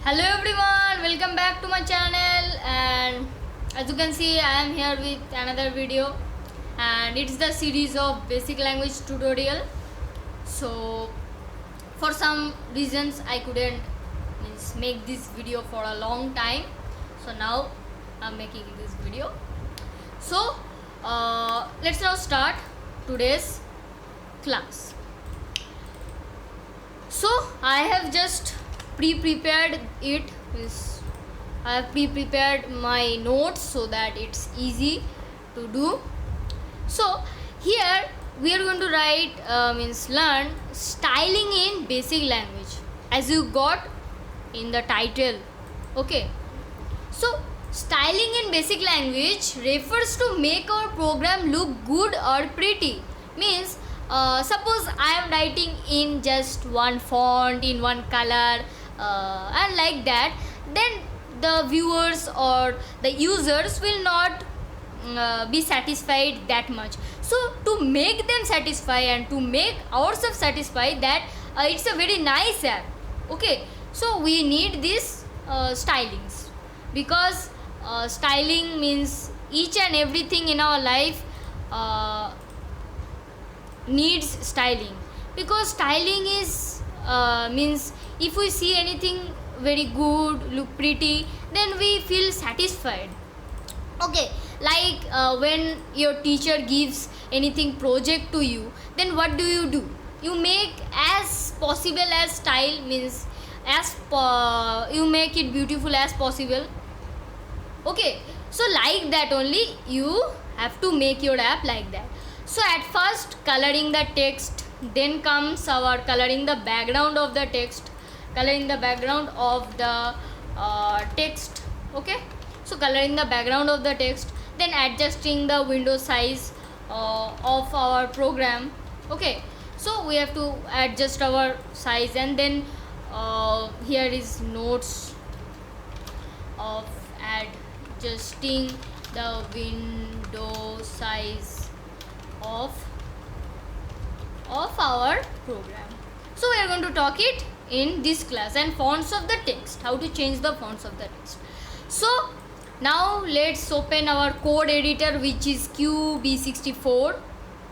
Hello everyone, welcome back to my channel. And as you can see, I am here with another video, and it's the series of basic language tutorial. So for some reasons I couldn't make this video for a long time, so now I'm making this video. So let's now start today's class. So I have just pre-prepared it. I have pre-prepared my notes so that it's easy to do. So here we are going to write learn styling in basic language, as you got in the title. Okay, so styling in basic language refers to make our program look good or pretty. Means suppose I am writing in just one font, in one color, and like that, then the viewers or the users will not be satisfied that much. So to make them satisfy and to make ourselves satisfied, that it's a very nice app. Okay, so we need this stylings, because styling means each and everything in our life needs styling, because styling is means if we see anything very good, look pretty, then we feel satisfied. Okay, like when your teacher gives anything project to you, then what do? You make as possible as style, means as you make it beautiful as possible. Okay, so like that only you have to make your app like that. So at first coloring the text, then comes our coloring the background of the text, coloring the background of the text. Okay, so coloring the background of the text, then adjusting the window size of our program. Okay, so we have to adjust our size, and then here is notes of adjusting the window size of our program. So we are going to talk it in this class. And fonts of the text, how to change the fonts of the text. So now let's open our code editor, which is QB64.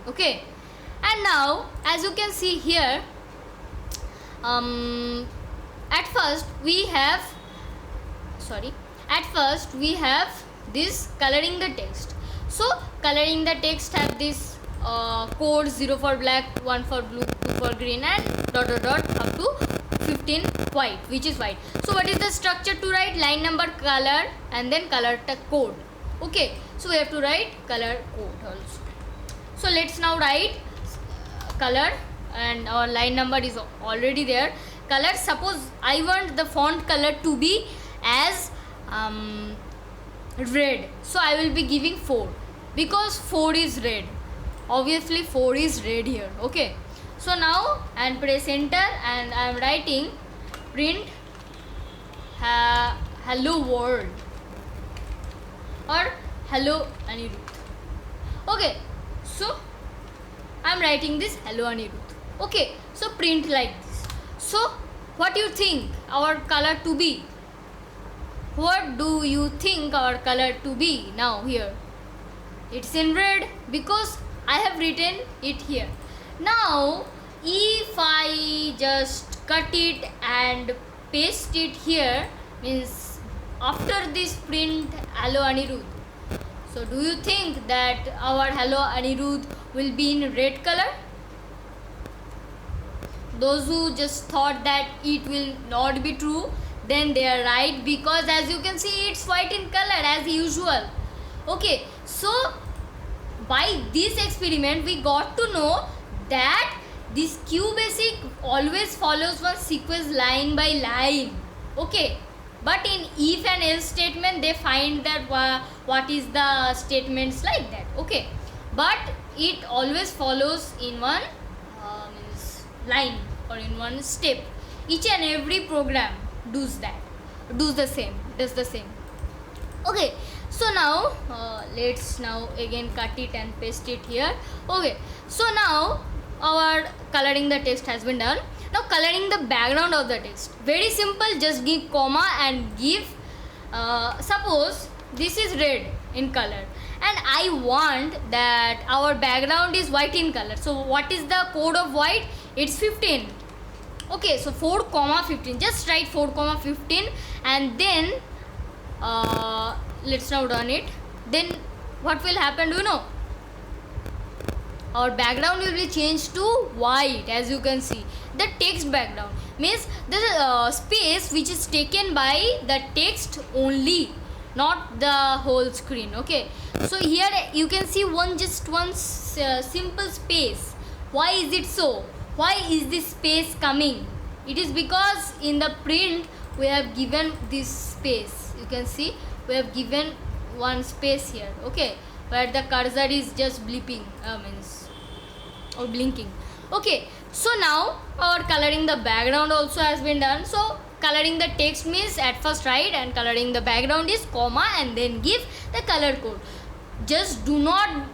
Okay, and now as you can see here, at first we have this coloring the text. So coloring the text have this code 0 for black, 1 for blue, 2 for green, and dot dot dot up to 15 white, which is white. So what is the structure to write? Line number, color, and then color code. Okay, so we have to write color code also. So let's now write color, and our line number is already there. Color, suppose I want the font color to be as red, so I will be giving 4, because 4 is red. Obviously 4 is red here. Okay, so now and press enter, and I am writing print hello world or hello Anirudh. Okay, so I am writing this hello Anirudh. Okay, so print like this. So what do you think our color to be? What do you think our color to be now here? It's in red, because I have written it here. Now if I just cut it and paste it here, means after this print hello Anirudh, so do you think that our hello Anirudh will be in red color? Those who just thought that it will not be true, then they are right, because as you can see it's white in color as usual. Okay, so by this experiment we got to know that this QBasic always follows one sequence line by line. Okay, but in if and else statement they find that what is the statements like that. Okay, but it always follows in one line or in one step. Each and every program does the same. Okay, so now let's now again cut it and paste it here. Okay, so now our coloring the text has been done. Now coloring the background of the text, very simple, just give comma and give suppose this is red in color and I want that our background is white in color. So what is the code of white? It's 15. Okay, so 4 comma 15, just write 4 comma 15 and then let's now run it. Then what will happen, do you know? Our background will be changed to white. As you can see, the text background means the space which is taken by the text only, not the whole screen. Okay, so here you can see one simple space. Why is it so? Why is this space coming? It is because in the print we have given this space. You can see we have given one space here, okay, where the cursor is just bleeping, or blinking. Okay, so now our coloring the background also has been done. So coloring the text means at first write and coloring the background is comma and then give the color code. Just do not,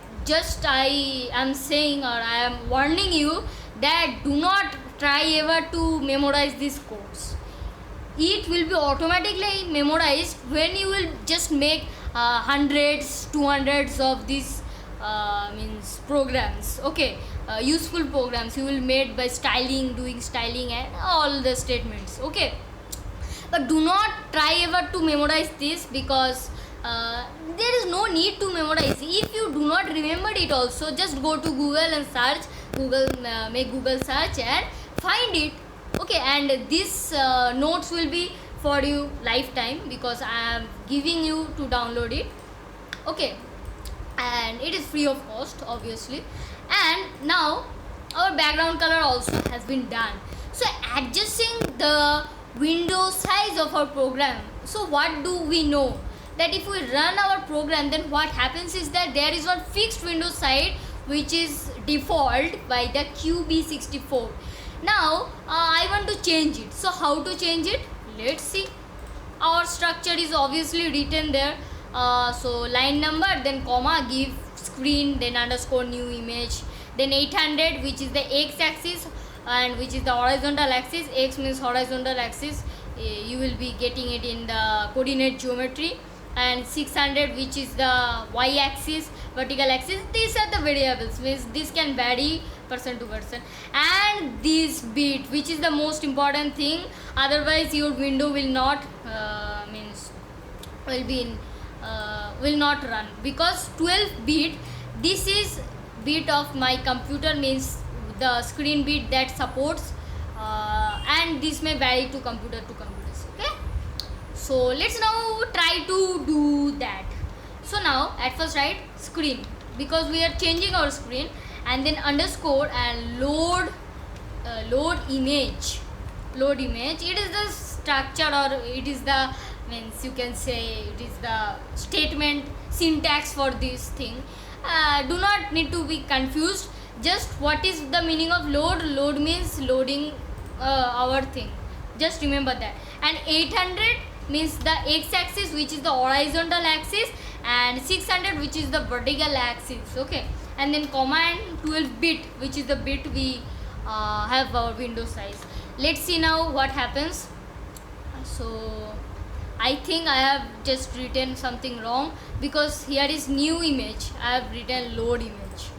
I am saying or I am warning you that do not try ever to memorize these codes. It will be automatically memorized when you will just make hundreds, 200s of these programs. Okay, useful programs you will made by doing styling and all the statements. Okay, but do not try ever to memorize this because there is no need to memorize. If you do not remember it also, just go to Google and search make Google search and find it. Okay, and this notes will be for you lifetime because I am giving you to download it. Okay, and it is free of cost obviously. And now our background color also has been done. So adjusting the window size of our program. So what do we know? That if we run our program, then what happens is that there is one fixed window size which is default by the QB64. Now I want to change it. So how to change it? Let's see. Our structure is obviously written there. So line number, then comma, give screen, then underscore new image, then 800 which is the x-axis and which is the horizontal axis. X means horizontal axis, you will be getting it in the coordinate geometry, and 600 which is the y-axis, vertical axis. These are the variables, means this can vary person to person. And this bit which is the most important thing, otherwise your window will not will not run, because 12 bit, this is bit of my computer, means the screen bit that supports, and this may vary to computers. Okay, so let's now try to do that. So now at first write screen, because we are changing our screen, and then underscore and load image. It is the structure, or it is the, means you can say it is the statement syntax for this thing. Do not need to be confused. Just what is the meaning of load means loading our thing, just remember that. And 800 means the x-axis which is the horizontal axis, and 600 which is the vertical axis. Okay, and then comma and 12 bit which is the bit we have our window size. Let's see now what happens. So I think I have just written something wrong, because here is new image, I have written load image.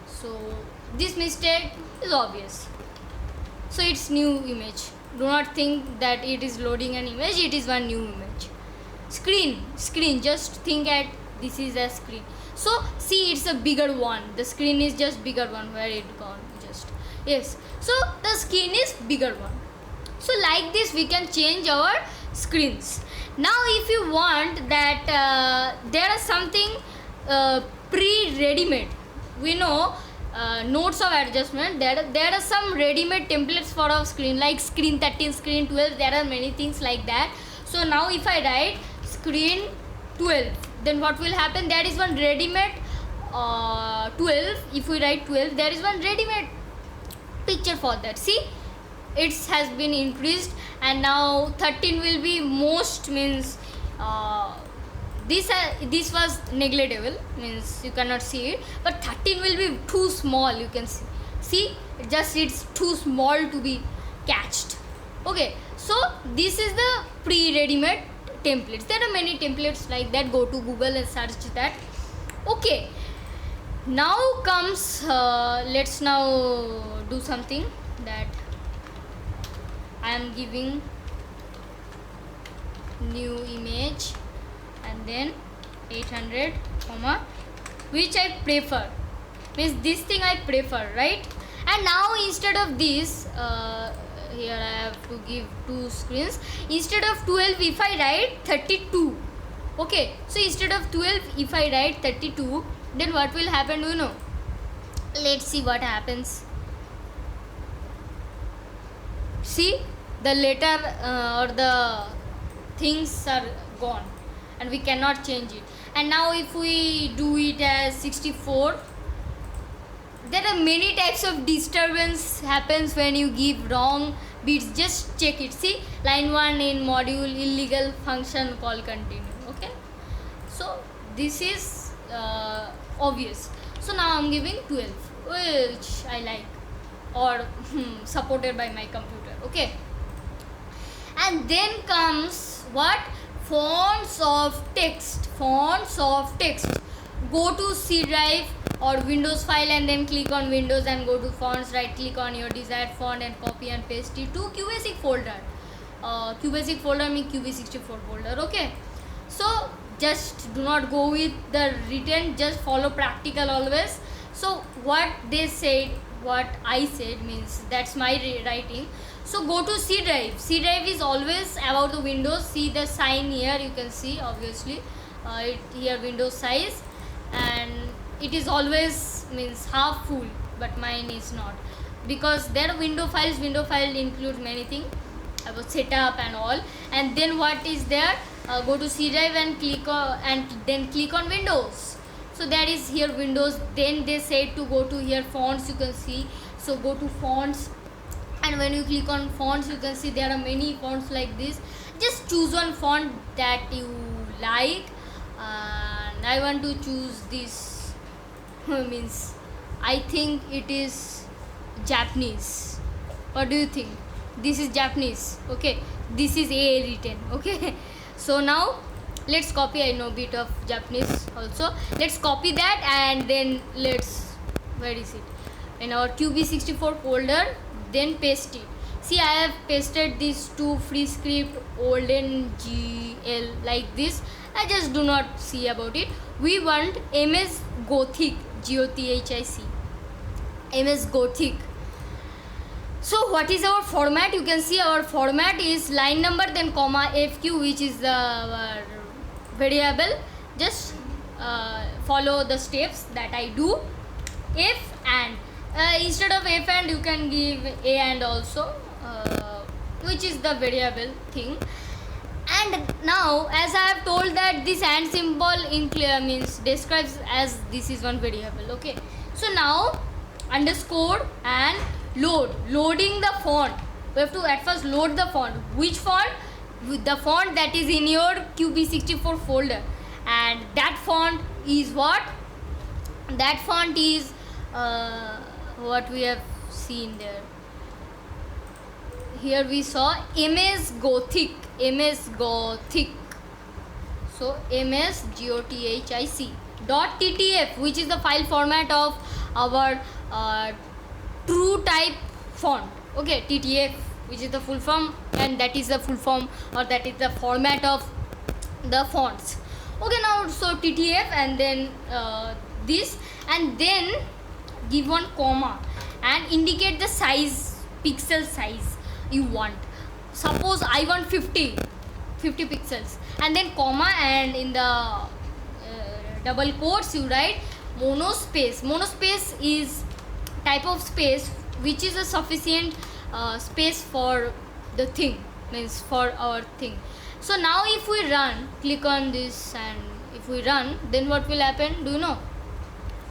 So this mistake is obvious. So it's new image. Do not think that it is loading an image, it is one new image. Screen, just think at this is a screen. So see, it's a bigger one, the screen is just bigger one, where it gone, just, yes, so the screen is bigger one. So like this we can change our screens. Now if you want that there is something pre-ready-made, we know notes of adjustment, there are some ready-made templates for our screen, like screen 13, screen 12, there are many things like that. So now if I write screen 12, then what will happen? There is one ready-made 12. If we write 12, there is one ready-made picture for that. See, it has been increased, and now 13 will be most, means this was negligible, means you cannot see it, but 13 will be too small, you can see just it's too small to be cached. Okay, so this is the pre-ready-made templates. There are many templates like that. Go to Google and search that. Okay, now comes let's now do something that I am giving new image and then 800 comma which I prefer, means this thing I prefer, right? And now instead of this here I have to give two screens. Instead of 12, if I write 32, okay, so instead of 12 if I write 32, then what will happen, do you know? Let's see what happens. See, the letter or the things are gone and we cannot change it. And now if we do it as 64, there are many types of disturbance happens when you give wrong bits. Just check it. See, line 1 in module illegal function call continue. Okay, so this is obvious. So now I'm giving 12, which I like, or supported by my computer. Okay, and then comes what? Fonts of text. Fonts of text. Go to C drive or Windows file and then click on Windows and go to fonts, right click on your desired font and copy and paste it to QBasic folder. QBasic folder means QB64 folder. Okay, so just do not go with the written, just follow practical always. So what they said, what I said means that's my writing. So go to C drive. C drive is always about the Windows. See the sign here, you can see obviously here Windows size, and it is always means half full, but mine is not, because there are window files. Window file includes many things about setup and all. And then what is there? Go to C drive and click on, and then click on Windows. So that is here Windows. Then they said to go to here fonts, you can see. So go to fonts, and when you click on fonts, you can see there are many fonts like this. Just choose one font that you like, and I want to choose this. Means I think it is Japanese. What do you think? This is Japanese. Okay, this is A written. Okay, so now let's copy. I know a bit of Japanese also. Let's copy that and then let's, where is it? In our QB64 folder, then paste it. See, I have pasted these two free script olden GL like this. I just do not see about it. We want MS Gothic, GOTHIC, MS Gothic. So what is our format? You can see our format is line number then comma FQ, which is the variable. Just follow the steps that I do. If and instead of if and you can give a and also, which is the variable thing. And now as I have told that this and symbol in clear means describes as this is one variable. Okay, so now underscore and loading the font. We have to at first load the font. Which font? With the font that is in your QB64 folder, and that font is what? That font is what we have seen there. Here we saw MS Gothic. MS Gothic. So MS GOTHIC .ttf, which is the file format of our true type font. Okay, TTF, which is the full form, and that is the full form, or that is the format of the fonts. Okay, now so TTF and then this, and then give one comma and indicate the size, pixel size you want. Suppose I want 50 pixels, and then comma, and in the double quotes you write monospace. Monospace is type of space which is a sufficient space for the thing, means for our thing. So now if we run, click on this, and if we run, then what will happen, do you know?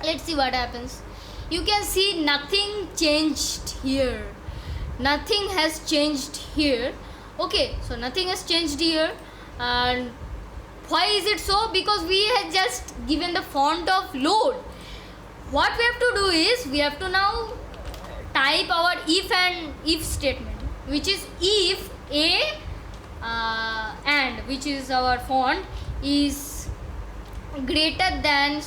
Let's see what happens. You can see nothing changed here. Nothing has changed here. Okay, so nothing has changed here. And why is it so? Because we have just given the font of load. What we have to do is we have to now type our if and if statement. which is if a and which is our font is greater than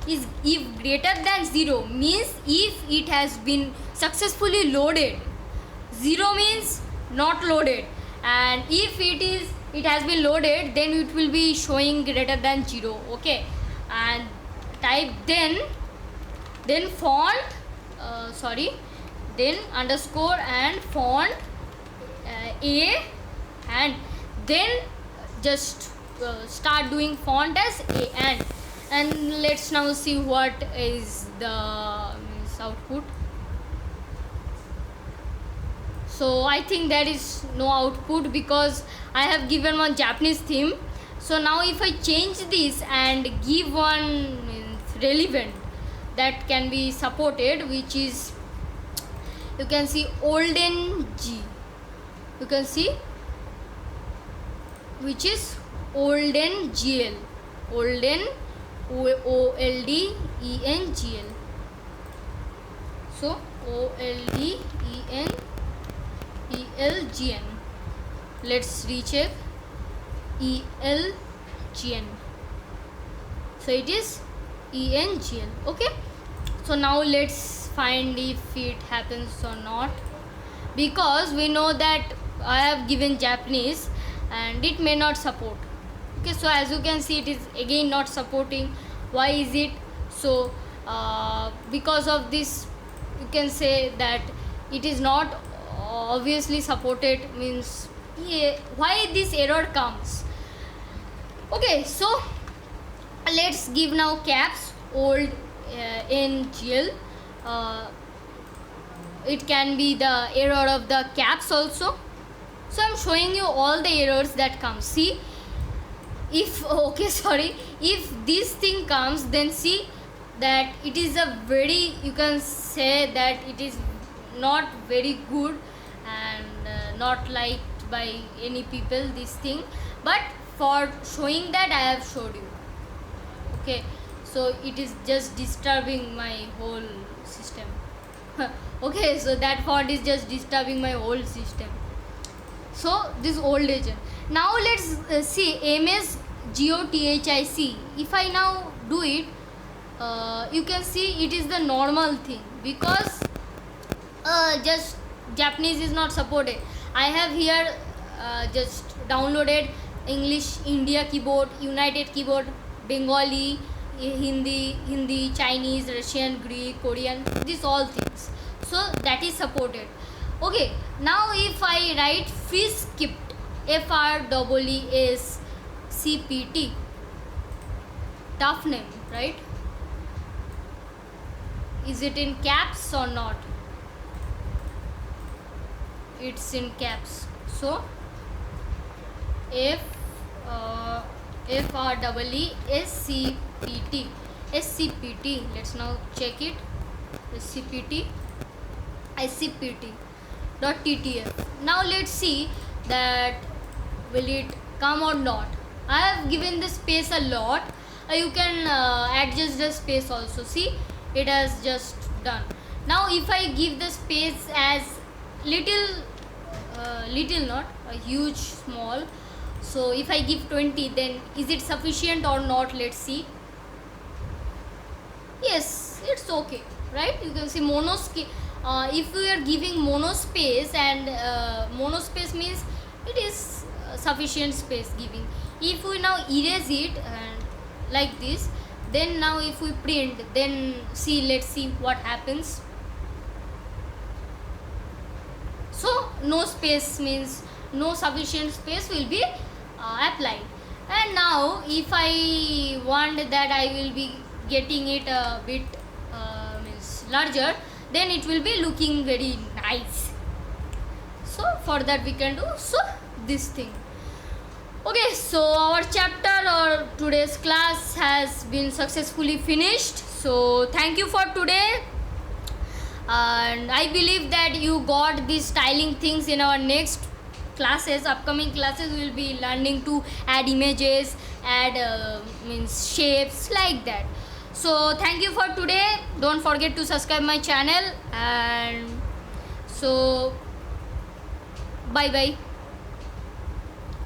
is if greater than 0 means if it has been successfully loaded. 0 means not loaded, and if it has been loaded, then it will be showing greater than 0. Okay, and type then font then underscore and font a, and then just start doing font as a, and let's now see what is the output. So I think there is no output because I have given one Japanese theme. So now if I change this and give one relevant that can be supported, which is, you can see olden G, you can see, which is olden GL, olden OLDENGL. So OLDENGL. Let's recheck ELGN. So it is ENGL. Okay, so now let's find if it happens or not, because we know that I have given Japanese and it may not support. Okay, so as you can see, it is again not supporting. Why is it? So because of this, you can say that it is not obviously supported, means why this error comes. Okay, so let's give now caps old NGL. It can be the error of the caps also. So I'm showing you all the errors that come. See, if if this thing comes, then see that it is a very, you can say that it is not very good and not liked by any people, this thing, but for showing that I have showed you. Okay, so it is just disturbing my whole system. Okay, so that font is just disturbing my whole system. So this old agent. Now let's see MS GOTHIC. If I now do it, you can see it is the normal thing, because just Japanese is not supported. I have here just downloaded English India keyboard, United keyboard, Bengali, Hindi, Chinese, Russian, Greek, Korean, these all things. So that is supported. Okay, now if I write Freescript, FREESCPT, tough name, right? Is it in caps or not? It's in caps. So FREESCPT, SCPT. Let's now check it. SCPT.ttf. Now let's see that will it come or not. I have given the space a lot. You can adjust the space also. See, it has just done. Now if I give the space as little, not a huge, small. So if I give 20, then is it sufficient or not? Let's see. Yes, it's okay, right? You can see monospace. If we are giving monospace, and monospace means it is sufficient space giving. If we now erase it and like this, then now if we print, then see, let's see what happens. So no space means no sufficient space will be applied. And now if I want that I will be getting it a bit means larger, then it will be looking very nice. So for that we can do this thing. Okay, so our chapter or today's class has been successfully finished. So thank you for today, and I believe that you got these styling things. In our next classes, upcoming classes, we will be learning to add images, add means shapes, like that. So thank you for today. Don't forget to subscribe my channel, and so Bye bye.